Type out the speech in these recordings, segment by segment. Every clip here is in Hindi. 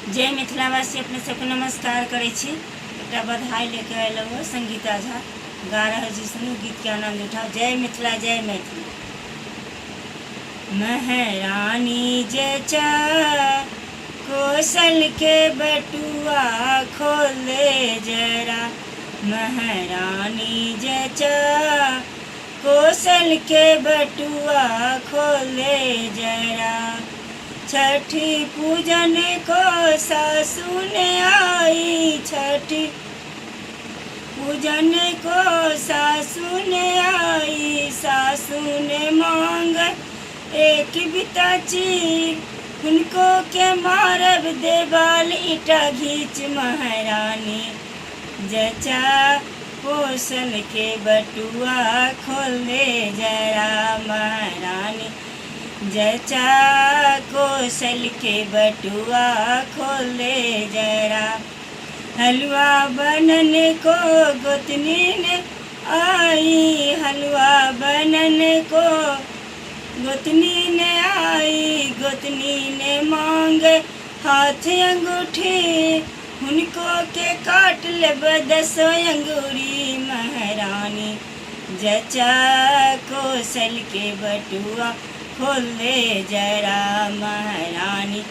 जय मिथिलावासी अपने सबके नमस्कार करै छी। एकटा बधाई लेके अयलहुँ हँ। संगीता झा गा रहल छी, सुनू गीत के आनंद उठाओ। जय मिथिला जय मैथिली। महारानी जचा कौशल के बटुआ खोले जरा, महारानी जचा कौशल के बटुआ खोले जरा। छठी पूजन को सासू ने आई, छठी पूजन को सासू ने आई। सासू ने मांग एक बिता चीर, उनको के मारब देवाल ईटा घींच। महारानी जचा कौशल के बटुआ खोले जरा, महारानी जचा कौशल के बटुआ खोले जरा। हलवा बनन को गोतनी ने आई, हलवा बनन को गोतनी ने आई। गोतनी ने मांगे हाथ अंगूठी, उनको के काट लेब 10 अंगूरी। महारानी जचा कौशल के बटुआ खोले जरा, महारानी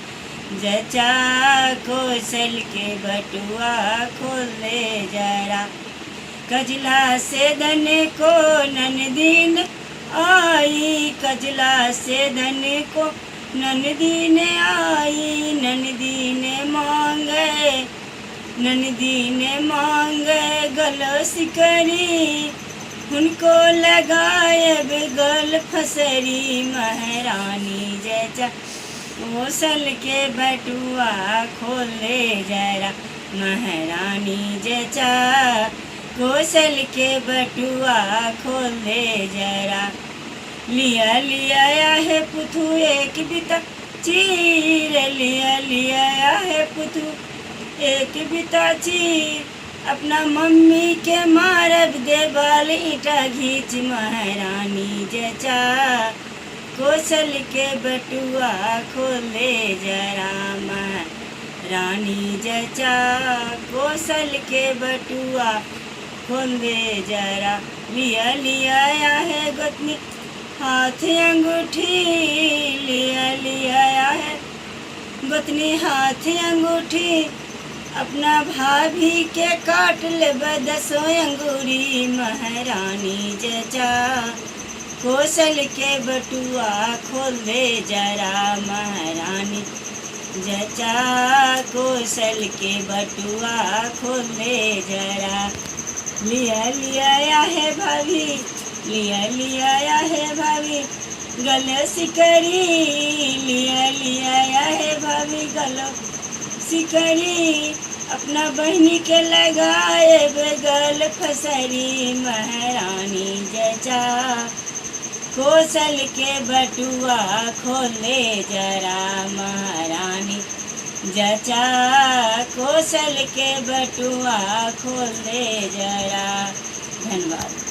जचा कौशल के बटुआ खोले जरा। कजला से धन को ननदीन आई, कजला से धन को ननदीन आई। ननदी ने मांगे गलो सिकरी, उनको लगायब गल फसरी। महारानी जचा कौशल के बटुआ खोले जरा, महारानी जचा कौशल के बटुआ खोले जरा। लिया लिया है पुथु एक बिता चीर, लिया लिया है पुथु एक बिता चीर। अपना मम्मी के मारब देवाल ईटा घींच। महारानी जचा कौशल के बटुआ खोले जरा, महारानी जचा कौशल के बटुआ खोले जरा। लिया लिया है गोतनी हाथ अंगूठी, लिया लिया है गोतनी हाथ अंगूठी। अपना भाभी के काट लेब 10 अंगूरी। महारानी जचा कौशल के बटुआ खोले जरा, महारानी जचा कौशल के बटुआ खोले जरा। लिया लिया है भाभी, लिया लिया है भाभी गलो सिकरी, लिया लिया है भाभी गलो सिकरी। अपना बहनी के लगाए गल फसरी। महारानी जचा कौशल के बटुआ खोले जरा, महारानी जचा कौशल के बटुआ खोले जरा। धन्यवाद।